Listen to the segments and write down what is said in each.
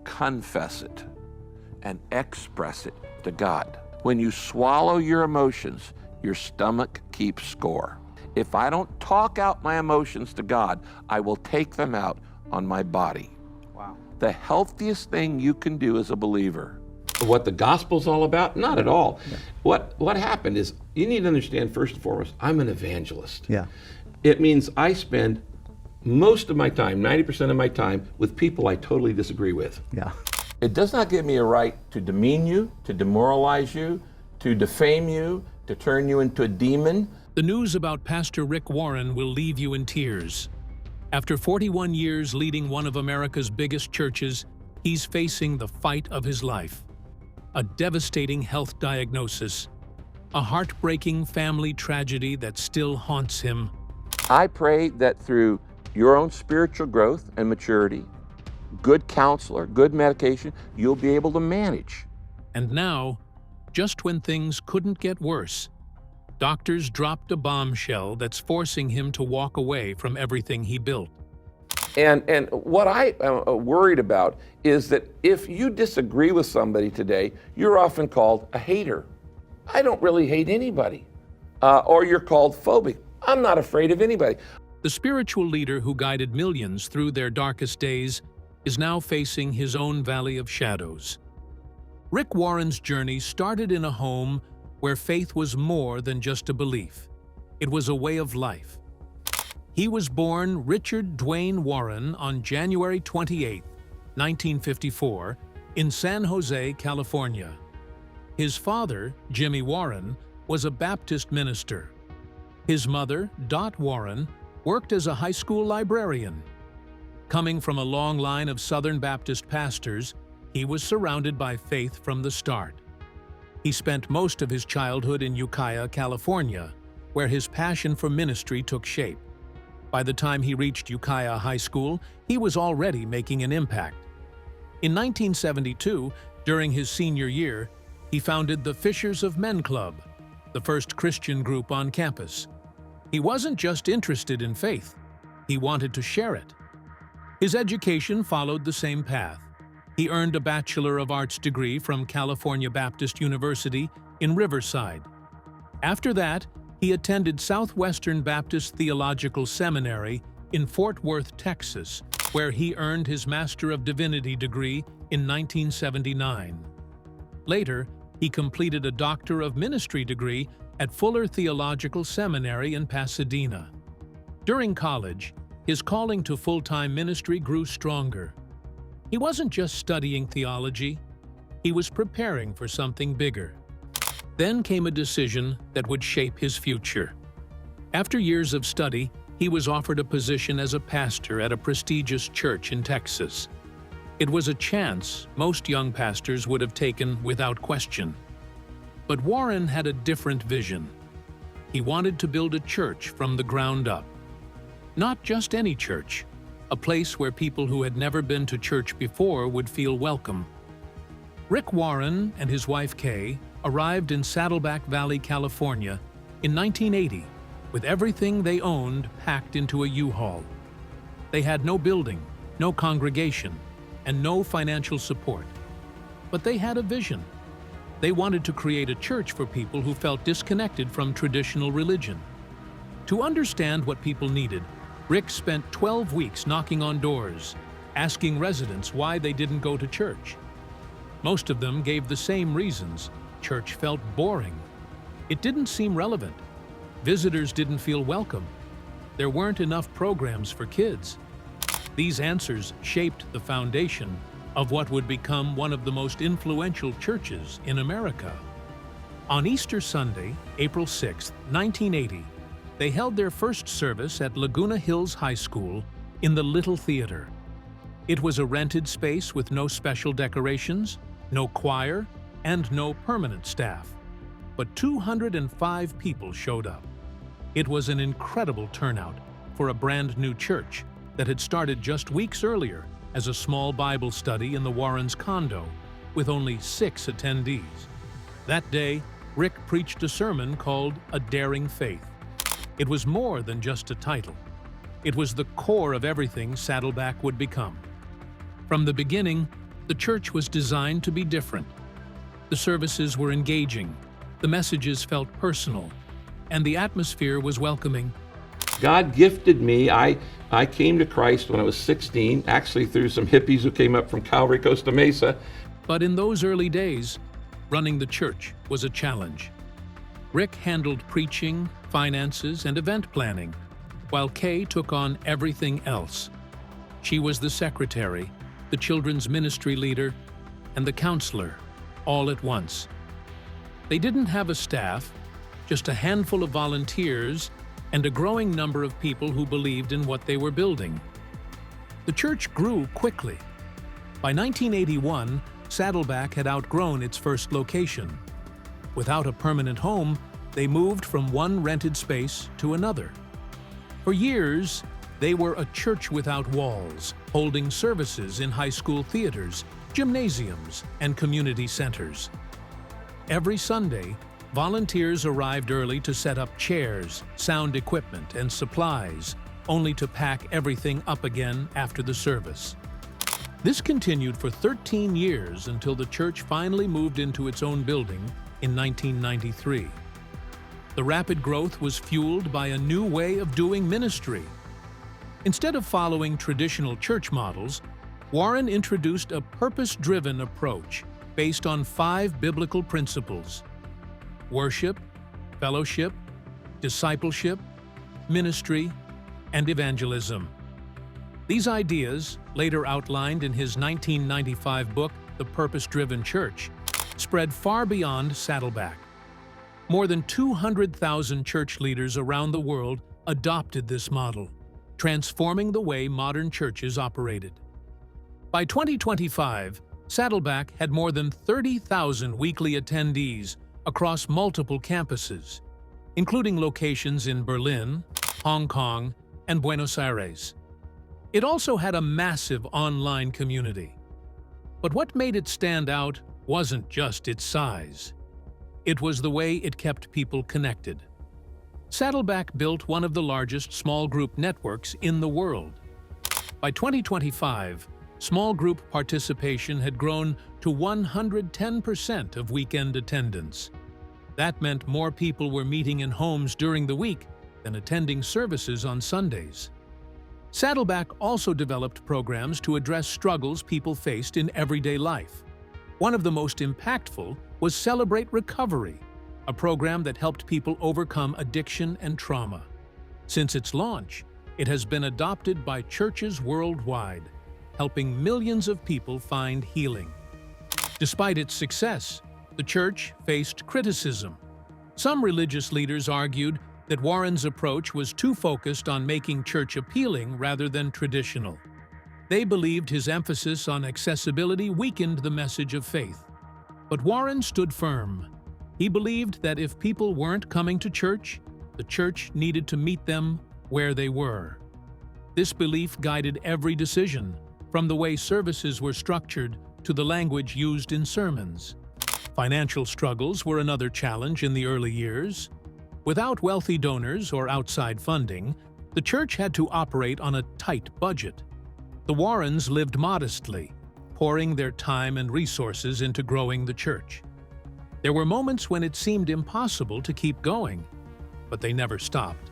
confess it and express it to God. When you swallow your emotions, your stomach keeps score. If I don't talk out my emotions to God, I will take them out on my body. Wow. The healthiest thing you can do as a believer. What the gospel's all about? Not at all. Yeah. What happened is, you need to understand, first and foremost, I'm an evangelist. Yeah. It means I spend most of my time, 90% of my time, with people I totally disagree with. Yeah. It does not give me a right to demean you, to demoralize you, to defame you, to turn you into a demon. The news about Pastor Rick Warren will leave you in tears. After 41 years leading one of America's biggest churches, he's facing the fight of his life. A devastating health diagnosis, a heartbreaking family tragedy that still haunts him. I pray that through your own spiritual growth and maturity, good counselor, good medication, you'll be able to manage. And now, just when things couldn't get worse, doctors dropped a bombshell that's forcing him to walk away from everything he built. And what I am worried about is that if you disagree with somebody today, you're often called a hater. I don't really hate anybody. Or you're called phobic. I'm not afraid of anybody. The spiritual leader who guided millions through their darkest days is now facing his own valley of shadows. Rick Warren's journey started in a home where faith was more than just a belief. It was a way of life. He was born Richard Dwayne Warren on January 28, 1954, in San Jose, California. His father, Jimmy Warren, was a Baptist minister. His mother, Dot Warren, worked as a high school librarian. Coming from a long line of Southern Baptist pastors, he was surrounded by faith from the start. He spent most of his childhood in Ukiah, California, where his passion for ministry took shape. By the time he reached Ukiah High School, he was already making an impact. In 1972, during his senior year, he founded the Fishers of Men Club, the first Christian group on campus. He wasn't just interested in faith, he wanted to share it. His education followed the same path. He earned a Bachelor of Arts degree from California Baptist University in Riverside. After that, he attended Southwestern Baptist Theological Seminary in Fort Worth, Texas, where he earned his Master of Divinity degree in 1979. Later, he completed a Doctor of Ministry degree at Fuller Theological Seminary in Pasadena. During college, his calling to full-time ministry grew stronger. He wasn't just studying theology, he was preparing for something bigger. Then came a decision that would shape his future. After years of study, he was offered a position as a pastor at a prestigious church in Texas. It was a chance most young pastors would have taken without question. But Warren had a different vision. He wanted to build a church from the ground up. Not just any church, a place where people who had never been to church before would feel welcome. Rick Warren and his wife Kay arrived in Saddleback Valley, California in 1980 with everything they owned packed into a U-Haul. They had no building, no congregation, and no financial support. But they had a vision. They wanted to create a church for people who felt disconnected from traditional religion. To understand what people needed, Rick spent 12 weeks knocking on doors, asking residents why they didn't go to church. Most of them gave the same reasons. Church felt boring. It didn't seem relevant. Visitors didn't feel welcome. There weren't enough programs for kids. These answers shaped the foundation of what would become one of the most influential churches in America. On Easter Sunday, April 6, 1980, they held their first service at Laguna Hills High School in the Little Theater. It was a rented space with no special decorations, no choir, and no permanent staff. But 205 people showed up. It was an incredible turnout for a brand new church that had started just weeks earlier as a small Bible study in the Warrens' condo with only 6 attendees. That day, Rick preached a sermon called A Daring Faith. It was more than just a title. It was the core of everything Saddleback would become. From the beginning, The church was designed to be different. The services were engaging, the messages felt personal, and the atmosphere was welcoming. God gifted me. I came to Christ when I was 16, actually through some hippies who came up from Calvary, Costa Mesa. But in those early days, running the church was a challenge. Rick handled preaching, finances, and event planning, while Kay took on everything else. She was the secretary, the children's ministry leader, and the counselor, all at once. They didn't have a staff, just a handful of volunteers and a growing number of people who believed in what they were building. The church grew quickly. By 1981, Saddleback had outgrown its first location. Without a permanent home, they moved from one rented space to another. For years, they were a church without walls, holding services in high school theaters, gymnasiums, and community centers. Every Sunday, volunteers arrived early to set up chairs, sound equipment, and supplies, only to pack everything up again after the service. This continued for 13 years until the church finally moved into its own building in 1993. The rapid growth was fueled by a new way of doing ministry. Instead of following traditional church models, Warren introduced a purpose-driven approach based on 5 biblical principles: worship, fellowship, discipleship, ministry, and evangelism. These ideas, later outlined in his 1995 book, The Purpose-Driven Church, spread far beyond Saddleback. More than 200,000 church leaders around the world adopted this model, transforming the way modern churches operated. By 2025, Saddleback had more than 30,000 weekly attendees across multiple campuses, including locations in Berlin, Hong Kong, and Buenos Aires. It also had a massive online community. But what made it stand out wasn't just its size. It was the way it kept people connected. Saddleback built one of the largest small group networks in the world. By 2025, small group participation had grown to 110% of weekend attendance. That meant more people were meeting in homes during the week than attending services on Sundays. Saddleback also developed programs to address struggles people faced in everyday life. One of the most impactful was Celebrate Recovery, a program that helped people overcome addiction and trauma. Since its launch, it has been adopted by churches worldwide, helping millions of people find healing. Despite its success, the church faced criticism. Some religious leaders argued that Warren's approach was too focused on making church appealing rather than traditional. They believed his emphasis on accessibility weakened the message of faith. But Warren stood firm. He believed that if people weren't coming to church, the church needed to meet them where they were. This belief guided every decision, from the way services were structured to the language used in sermons. Financial struggles were another challenge in the early years. Without wealthy donors or outside funding, the church had to operate on a tight budget. The Warrens lived modestly, pouring their time and resources into growing the church. There were moments when it seemed impossible to keep going, but they never stopped.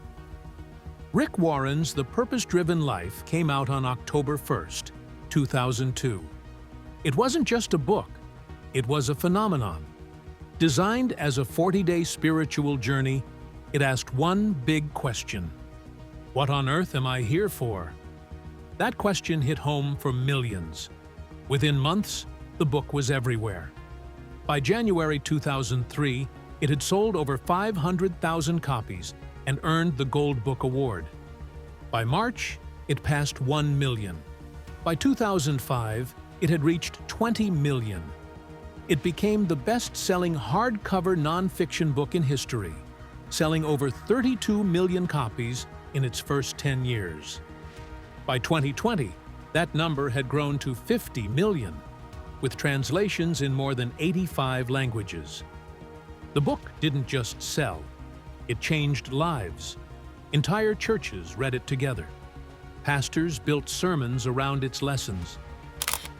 Rick Warren's The Purpose-Driven Life came out on October 1st, 2002. It wasn't just a book, it was a phenomenon. Designed as a 40-day spiritual journey, it asked one big question: what on earth am I here for? That question hit home for millions. Within months, the book was everywhere. By January 2003, it had sold over 500,000 copies and earned the Gold Book Award. By March, it passed 1 million. By 2005, it had reached 20 million. It became the best-selling hardcover nonfiction book in history, selling over 32 million copies in its first 10 years. By 2020, that number had grown to 50 million, with translations in more than 85 languages. The book didn't just sell, it changed lives. Entire churches read it together. Pastors built sermons around its lessons.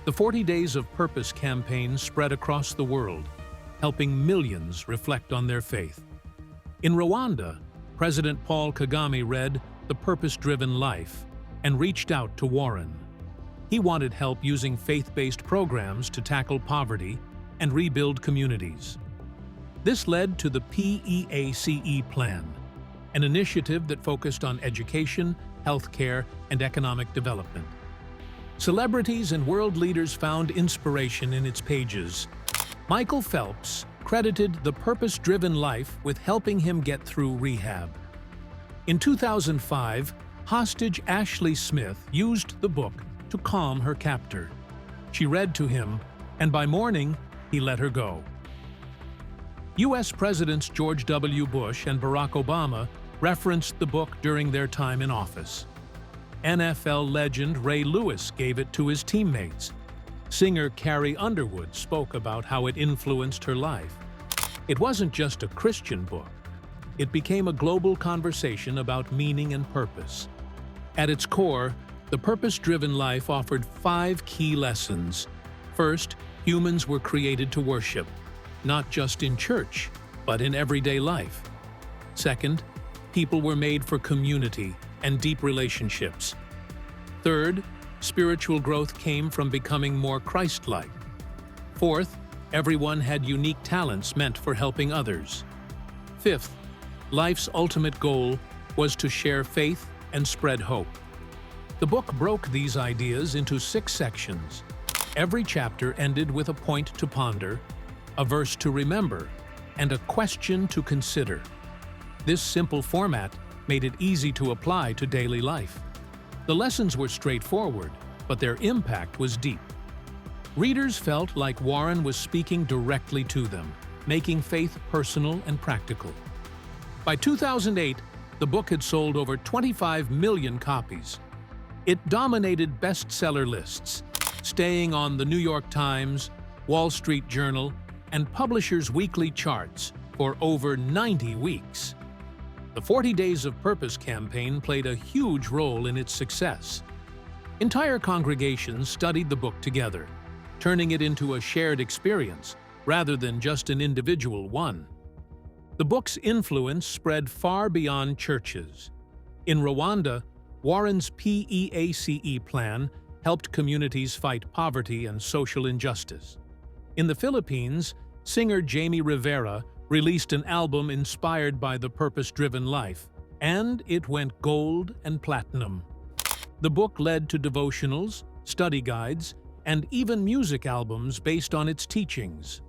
The 40 Days of Purpose campaign spread across the world, helping millions reflect on their faith. In Rwanda, President Paul Kagame read The Purpose-Driven Life and reached out to Warren. He wanted help using faith-based programs to tackle poverty and rebuild communities. This led to the PEACE Plan, an initiative that focused on education, healthcare, and economic development. Celebrities and world leaders found inspiration in its pages. Michael Phelps credited The Purpose-Driven Life with helping him get through rehab. In 2005, hostage Ashley Smith used the book to calm her captor. She read to him, and by morning, he let her go. U.S. Presidents George W. Bush and Barack Obama referenced the book during their time in office. NFL legend Ray Lewis gave it to his teammates. Singer Carrie Underwood spoke about how it influenced her life. It wasn't just a Christian book. It became a global conversation about meaning and purpose. At its core, The Purpose-Driven Life offered 5 key lessons. First, humans were created to worship, not just in church, but in everyday life. Second, people were made for community and deep relationships. Third, spiritual growth came from becoming more Christ-like. Fourth, everyone had unique talents meant for helping others. Fifth, life's ultimate goal was to share faith and spread hope. The book broke these ideas into 6 sections. Every chapter ended with a point to ponder, a verse to remember, and a question to consider. This simple format made it easy to apply to daily life. The lessons were straightforward, but their impact was deep. Readers felt like Warren was speaking directly to them, making faith personal and practical. By 2008, the book had sold over 25 million copies. It dominated bestseller lists, staying on the New York Times, Wall Street Journal, and Publishers Weekly charts for over 90 weeks. The 40 Days of Purpose campaign played a huge role in its success. Entire congregations studied the book together, turning it into a shared experience rather than just an individual one. The book's influence spread far beyond churches. In Rwanda, Warren's PEACE plan helped communities fight poverty and social injustice. In the Philippines, singer Jamie Rivera released an album inspired by The Purpose-Driven Life, and it went gold and platinum. The book led to devotionals, study guides, and even music albums based on its teachings.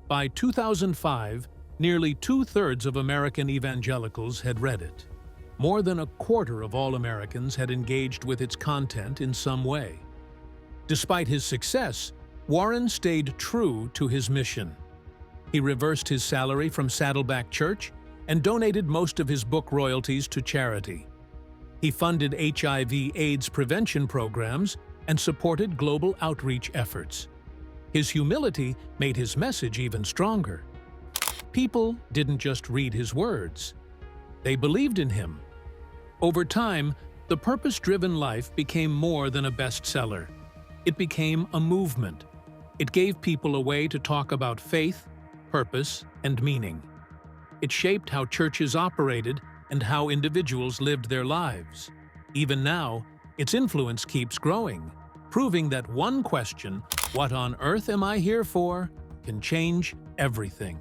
By 2005, nearly 2/3 of American evangelicals had read it. More than a quarter of all Americans had engaged with its content in some way. Despite his success, Warren stayed true to his mission. He reversed his salary from Saddleback Church and donated most of his book royalties to charity. He funded HIV/AIDS prevention programs and supported global outreach efforts. His humility made his message even stronger. People didn't just read his words. They believed in him. Over time, The Purpose-Driven Life became more than a bestseller. It became a movement. It gave people a way to talk about faith, purpose, and meaning. It shaped how churches operated and how individuals lived their lives. Even now, its influence keeps growing, proving that one question, "What on earth am I here for?" can change everything.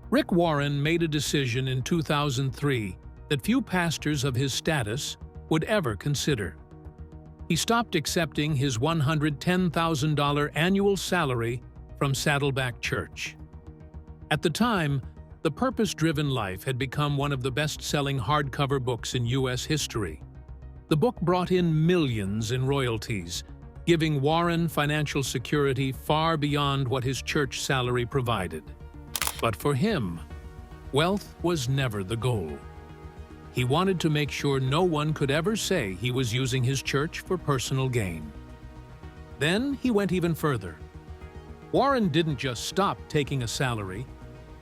Rick Warren made a decision in 2003 that few pastors of his status would ever consider. He stopped accepting his $110,000 annual salary from Saddleback Church. At the time, The Purpose-Driven Life had become one of the best-selling hardcover books in U.S. history. The book brought in millions in royalties, giving Warren financial security far beyond what his church salary provided. But for him, wealth was never the goal. He wanted to make sure no one could ever say he was using his church for personal gain. Then he went even further. Warren didn't just stop taking a salary.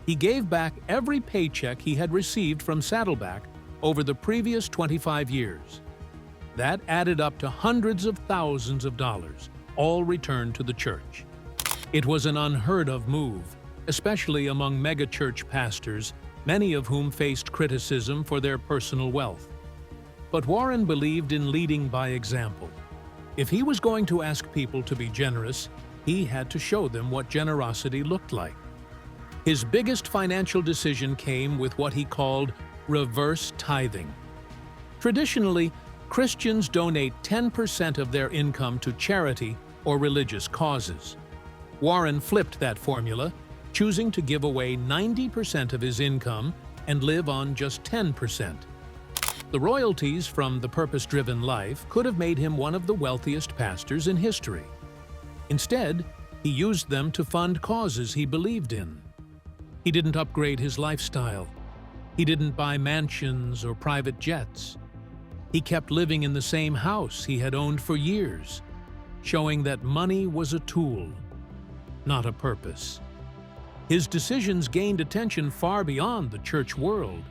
He gave back every paycheck he had received from Saddleback over the previous 25 years. That added up to hundreds of thousands of dollars, all returned to the church. It was an unheard-of move, especially among megachurch pastors, many of whom faced criticism for their personal wealth. But Warren believed in leading by example. If he was going to ask people to be generous, he had to show them what generosity looked like. His biggest financial decision came with what he called reverse tithing. Traditionally, Christians donate 10% of their income to charity or religious causes. Warren flipped that formula, choosing to give away 90% of his income and live on just 10%. The royalties from the purpose-driven life could have made him one of the wealthiest pastors in history. Instead, he used them to fund causes he believed in. He didn't upgrade his lifestyle. He didn't buy mansions or private jets. He kept living in the same house he had owned for years, showing that money was a tool, not a purpose. His decisions gained attention far beyond the church world.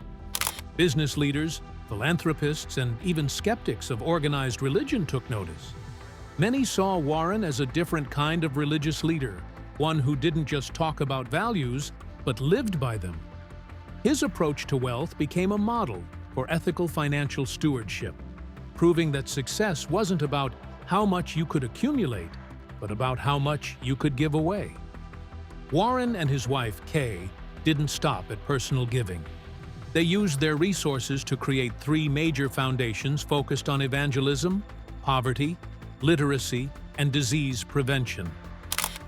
Business leaders, philanthropists, and even skeptics of organized religion took notice. Many saw Warren as a different kind of religious leader, one who didn't just talk about values, but lived by them. His approach to wealth became a model for ethical financial stewardship, proving that success wasn't about how much you could accumulate, but about how much you could give away. Warren and his wife, Kay, didn't stop at personal giving. They used their resources to create 3 major foundations focused on evangelism, poverty, literacy, and disease prevention.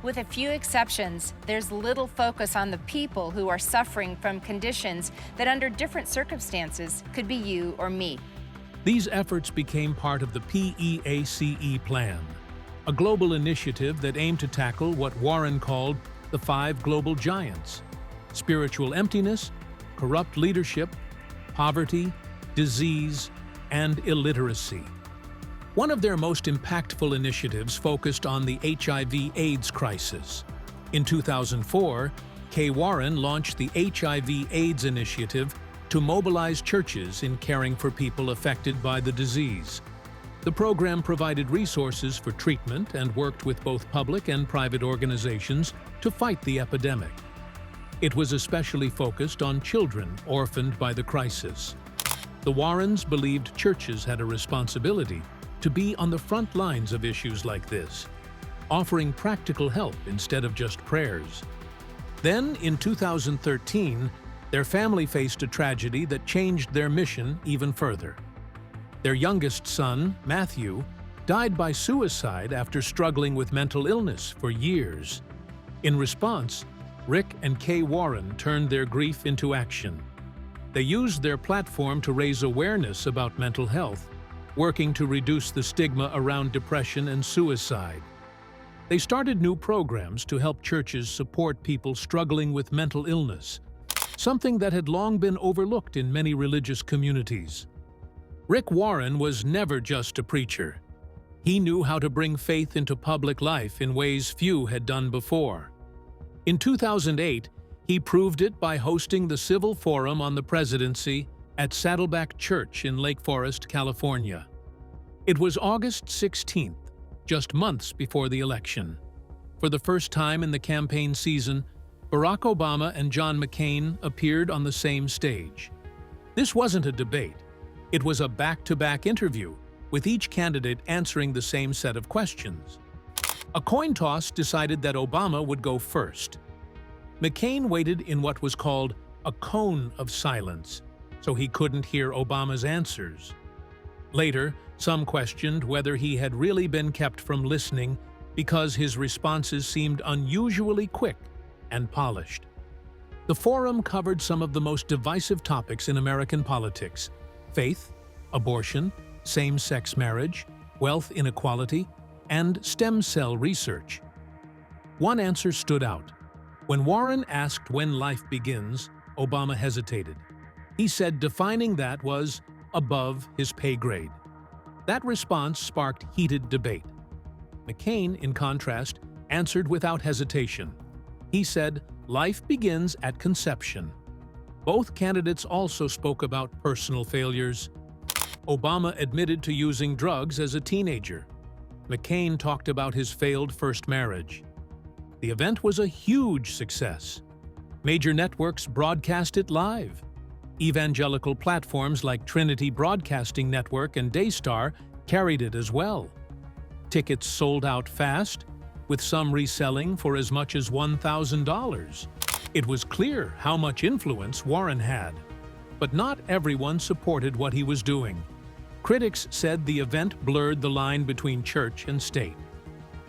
With a few exceptions, there's little focus on the people who are suffering from conditions that under different circumstances could be you or me. These efforts became part of the PEACE plan, a global initiative that aimed to tackle what Warren called the 5 global giants: spiritual emptiness, corrupt leadership, poverty, disease, and illiteracy. One of their most impactful initiatives focused on the HIV/AIDS crisis. In 2004, Kay Warren launched the HIV/AIDS initiative to mobilize churches in caring for people affected by the disease. The program provided resources for treatment and worked with both public and private organizations to fight the epidemic. It was especially focused on children orphaned by the crisis. The Warrens believed churches had a responsibility to be on the front lines of issues like this, offering practical help instead of just prayers. Then, in 2013, their family faced a tragedy that changed their mission even further. Their youngest son, Matthew, died by suicide after struggling with mental illness for years. In response, Rick and Kay Warren turned their grief into action. They used their platform to raise awareness about mental health, working to reduce the stigma around depression and suicide. They started new programs to help churches support people struggling with mental illness, something that had long been overlooked in many religious communities. Rick Warren was never just a preacher. He knew how to bring faith into public life in ways few had done before. In 2008, he proved it by hosting the Civil Forum on the Presidency at Saddleback Church in Lake Forest, California. It was August 16th, just months before the election. For the first time in the campaign season, Barack Obama and John McCain appeared on the same stage. This wasn't a debate. It was a back-to-back interview, with each candidate answering the same set of questions. A coin toss decided that Obama would go first. McCain waited in what was called a cone of silence, so he couldn't hear Obama's answers. Later, some questioned whether he had really been kept from listening because his responses seemed unusually quick and polished. The forum covered some of the most divisive topics in American politics: faith, abortion, same-sex marriage, wealth inequality, and stem cell research. One answer stood out. When Warren asked when life begins, Obama hesitated. He said defining that was above his pay grade. That response sparked heated debate. McCain, in contrast, answered without hesitation. He said life begins at conception. Both candidates also spoke about personal failures. Obama admitted to using drugs as a teenager. McCain talked about his failed first marriage. The event was a huge success. Major networks broadcast it live. Evangelical platforms like Trinity Broadcasting Network and Daystar carried it as well. Tickets sold out fast, with some reselling for as much as $1,000. It was clear how much influence Warren had, but not everyone supported what he was doing. Critics said the event blurred the line between church and state.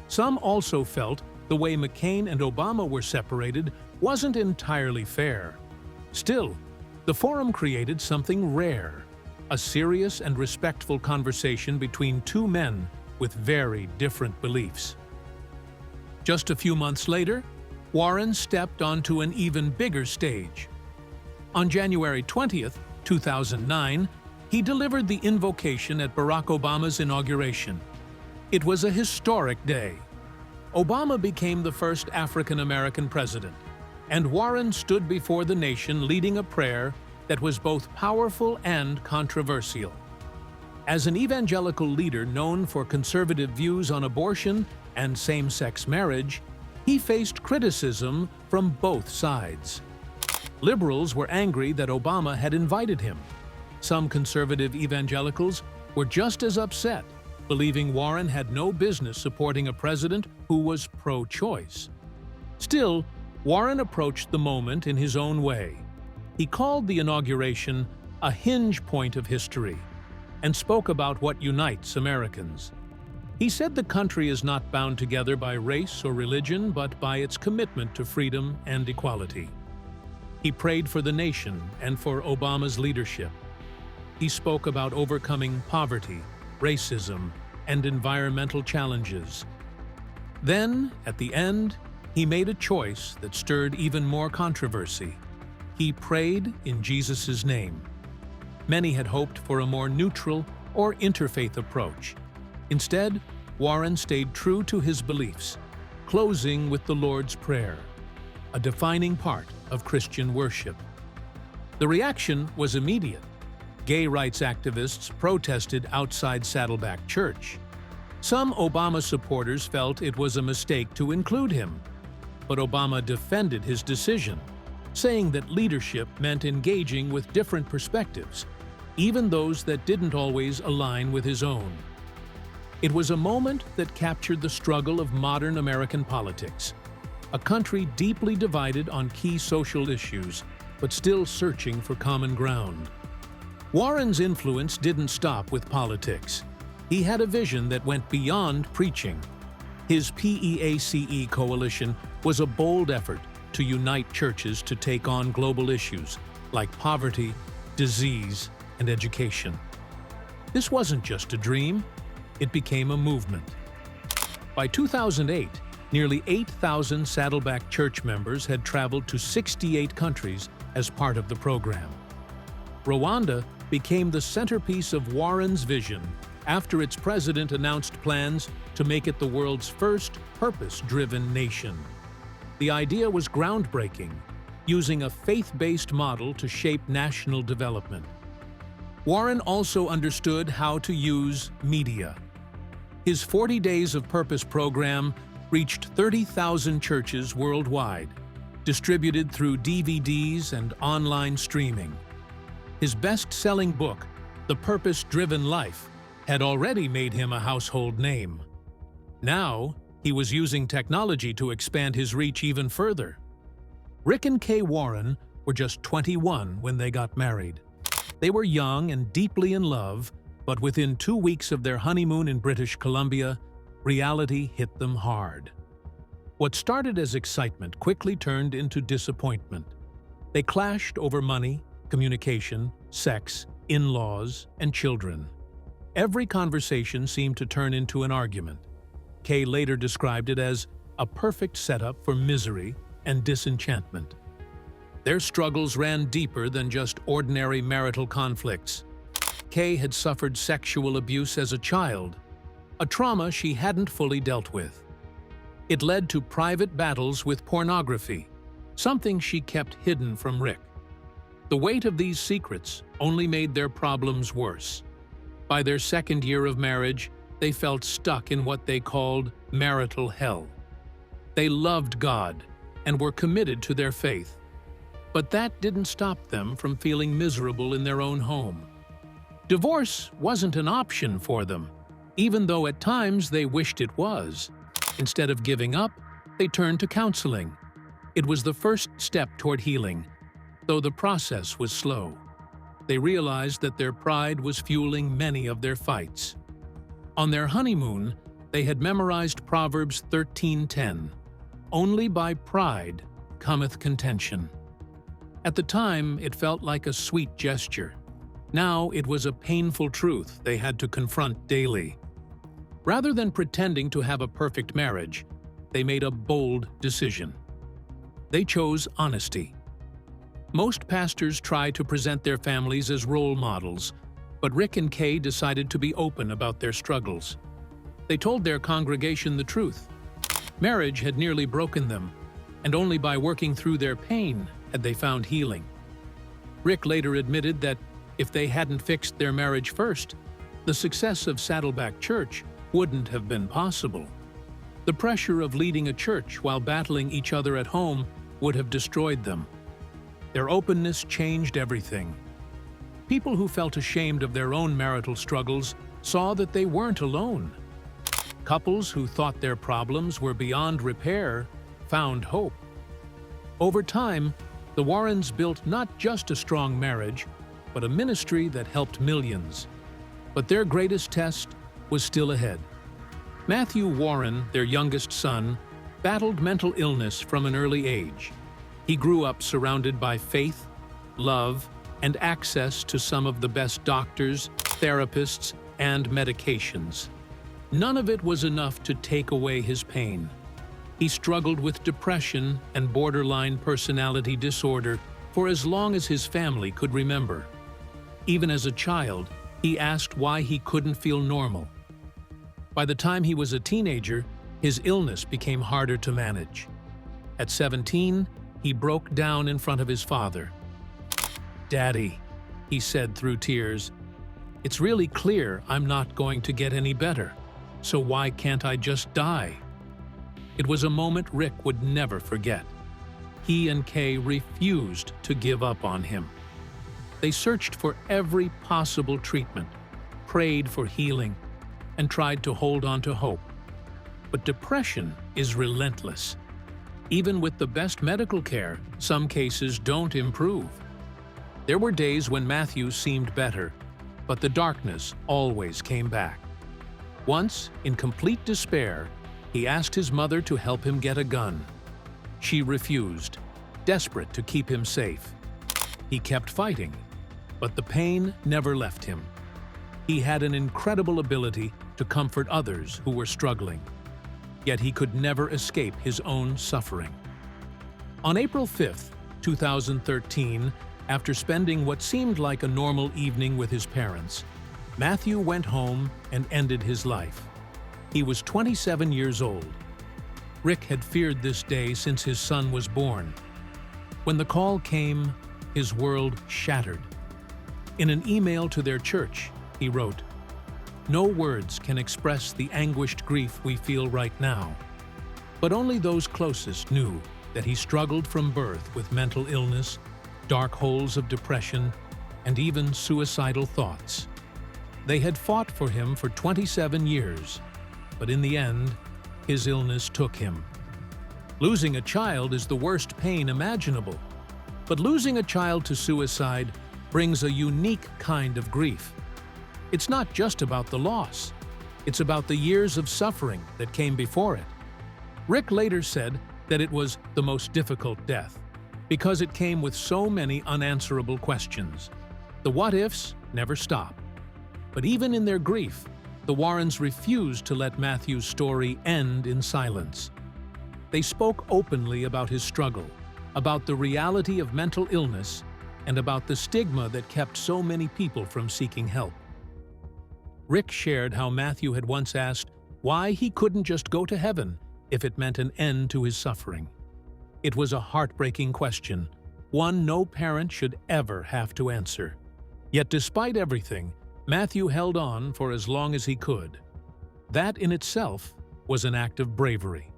Some also felt the way McCain and Obama were separated wasn't entirely fair. Still, the forum created something rare, a serious and respectful conversation between two men with very different beliefs. Just a few months later, Warren stepped onto an even bigger stage. On January 20th, 2009, he delivered the invocation at Barack Obama's inauguration. It was a historic day. Obama became the first African-American president, and Warren stood before the nation leading a prayer that was both powerful and controversial. As an evangelical leader known for conservative views on abortion and same-sex marriage, he faced criticism from both sides. Liberals were angry that Obama had invited him. Some conservative evangelicals were just as upset, believing Warren had no business supporting a president who was pro-choice. Still, Warren approached the moment in his own way. He called the inauguration a hinge point of history and spoke about what unites Americans. He said the country is not bound together by race or religion, but by its commitment to freedom and equality. He prayed for the nation and for Obama's leadership. He spoke about overcoming poverty, racism, and environmental challenges. Then, at the end, he made a choice that stirred even more controversy. He prayed in Jesus' name. Many had hoped for a more neutral or interfaith approach. Instead, Warren stayed true to his beliefs, closing with the Lord's Prayer, a defining part of Christian worship. The reaction was immediate. Gay rights activists protested outside Saddleback Church. Some Obama supporters felt it was a mistake to include him, but Obama defended his decision, saying that leadership meant engaging with different perspectives, even those that didn't always align with his own. It was a moment that captured the struggle of modern American politics, a country deeply divided on key social issues, but still searching for common ground. Warren's influence didn't stop with politics. He had a vision that went beyond preaching. His PEACE coalition was a bold effort to unite churches to take on global issues like poverty, disease, and education. This wasn't just a dream, it became a movement. By 2008, nearly 8,000 Saddleback Church members had traveled to 68 countries as part of the program. Rwanda became the centerpiece of Warren's vision after its president announced plans to make it the world's first purpose-driven nation. The idea was groundbreaking, using a faith-based model to shape national development. Warren also understood how to use media. His 40 Days of Purpose program reached 30,000 churches worldwide, distributed through DVDs and online streaming. His best-selling book, The Purpose-Driven Life, had already made him a household name. Now, he was using technology to expand his reach even further. Rick and Kay Warren were just 21 when they got married. They were young and deeply in love, but within 2 weeks of their honeymoon in British Columbia, reality hit them hard. What started as excitement quickly turned into disappointment. They clashed over money, communication, sex, in-laws, and children. Every conversation seemed to turn into an argument. Kay later described it as a perfect setup for misery and disenchantment. Their struggles ran deeper than just ordinary marital conflicts. Kay had suffered sexual abuse as a child, a trauma she hadn't fully dealt with. It led to private battles with pornography, something she kept hidden from Rick. The weight of these secrets only made their problems worse. By their second year of marriage, they felt stuck in what they called marital hell. They loved God and were committed to their faith, but that didn't stop them from feeling miserable in their own home. Divorce wasn't an option for them, even though at times they wished it was. Instead of giving up, they turned to counseling. It was the first step toward healing, though the process was slow. They realized that their pride was fueling many of their fights. On their honeymoon, they had memorized Proverbs 13:10, "Only by pride cometh contention." At the time, it felt like a sweet gesture. Now it was a painful truth they had to confront daily. Rather than pretending to have a perfect marriage, they made a bold decision. They chose honesty. Most pastors try to present their families as role models, but Rick and Kay decided to be open about their struggles. They told their congregation the truth. Marriage had nearly broken them, and only by working through their pain had they found healing. Rick later admitted that if they hadn't fixed their marriage first, the success of Saddleback Church wouldn't have been possible. The pressure of leading a church while battling each other at home would have destroyed them. Their openness changed everything. People who felt ashamed of their own marital struggles saw that they weren't alone. Couples who thought their problems were beyond repair found hope. Over time, the Warrens built not just a strong marriage, but a ministry that helped millions. But their greatest test was still ahead. Matthew Warren, their youngest son, battled mental illness from an early age. He grew up surrounded by faith, love, and access to some of the best doctors, therapists, and medications. None of it was enough to take away his pain. He struggled with depression and borderline personality disorder for as long as his family could remember. Even as a child, he asked why he couldn't feel normal. By the time he was a teenager, his illness became harder to manage. At 17, he broke down in front of his father. "Daddy," he said through tears, "it's really clear I'm not going to get any better, so why can't I just die?" It was a moment Rick would never forget. He and Kay refused to give up on him. They searched for every possible treatment, prayed for healing, and tried to hold on to hope. But depression is relentless. Even with the best medical care, some cases don't improve. There were days when Matthew seemed better, but the darkness always came back. Once, in complete despair, he asked his mother to help him get a gun. She refused, desperate to keep him safe. He kept fighting, but the pain never left him. He had an incredible ability to comfort others who were struggling, yet he could never escape his own suffering. On April 5, 2013, after spending what seemed like a normal evening with his parents, Matthew went home and ended his life. He was 27 years old. Rick had feared this day since his son was born. When the call came, his world shattered. In an email to their church, he wrote, "No words can express the anguished grief we feel right now, but only those closest knew that he struggled from birth with mental illness, dark holes of depression, and even suicidal thoughts. They had fought for him for 27 years, but in the end, his illness took him. Losing a child is the worst pain imaginable, but losing a child to suicide brings a unique kind of grief. It's not just about the loss, it's about the years of suffering that came before it." Rick later said that it was the most difficult death, because it came with so many unanswerable questions. The what-ifs never stop. But even in their grief, the Warrens refused to let Matthew's story end in silence. They spoke openly about his struggle, about the reality of mental illness, and about the stigma that kept so many people from seeking help. Rick shared how Matthew had once asked why he couldn't just go to heaven if it meant an end to his suffering. It was a heartbreaking question, one no parent should ever have to answer. Yet despite everything, Matthew held on for as long as he could. That in itself was an act of bravery.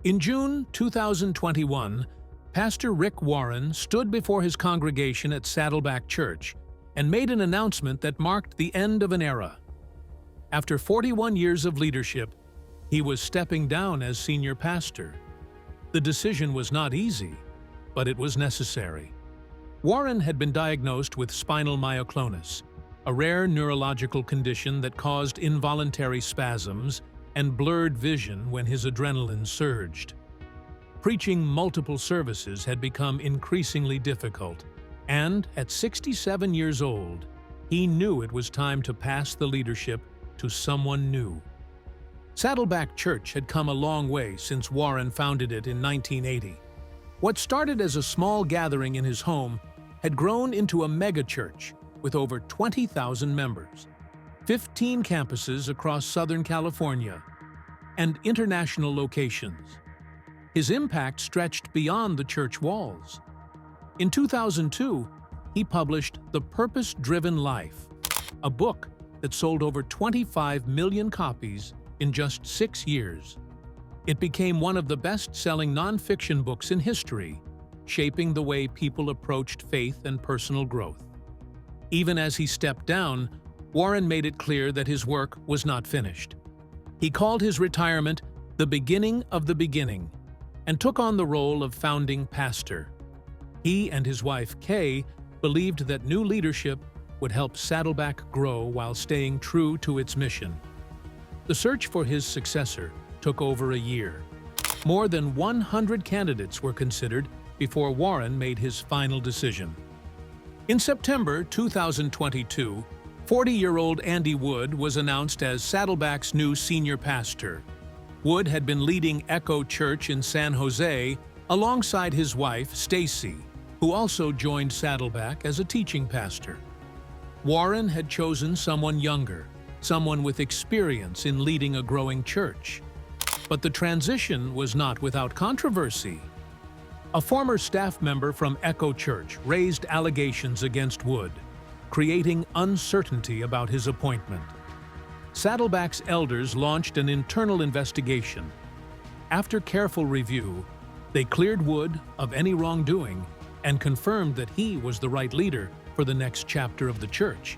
In June 2021, Pastor Rick Warren stood before his congregation at Saddleback Church and made an announcement that marked the end of an era. After 41 years of leadership, he was stepping down as senior pastor. The decision was not easy, but it was necessary. Warren had been diagnosed with spinal myoclonus, a rare neurological condition that caused involuntary spasms and blurred vision when his adrenaline surged. Preaching multiple services had become increasingly difficult, and at 67 years old, he knew it was time to pass the leadership to someone new. Saddleback Church had come a long way since Warren founded it in 1980. What started as a small gathering in his home had grown into a megachurch with over 20,000 members, 15 campuses across Southern California, and international locations. His impact stretched beyond the church walls. In 2002, he published The Purpose-Driven Life, a book that sold over 25 million copies in just 6 years. It became one of the best-selling nonfiction books in history, shaping the way people approached faith and personal growth. Even as he stepped down, Warren made it clear that his work was not finished. He called his retirement the beginning of the beginning and took on the role of founding pastor. He and his wife, Kay, believed that new leadership would help Saddleback grow while staying true to its mission. The search for his successor took over a year. More than 100 candidates were considered before Warren made his final decision. In September 2022, 40-year-old Andy Wood was announced as Saddleback's new senior pastor. Wood had been leading Echo Church in San Jose alongside his wife, Stacy, who also joined Saddleback as a teaching pastor. Warren had chosen someone younger, someone with experience in leading a growing church. But the transition was not without controversy. A former staff member from Echo Church raised allegations against Wood, creating uncertainty about his appointment. Saddleback's elders launched an internal investigation. After careful review, they cleared Wood of any wrongdoing and confirmed that he was the right leader for the next chapter of the church.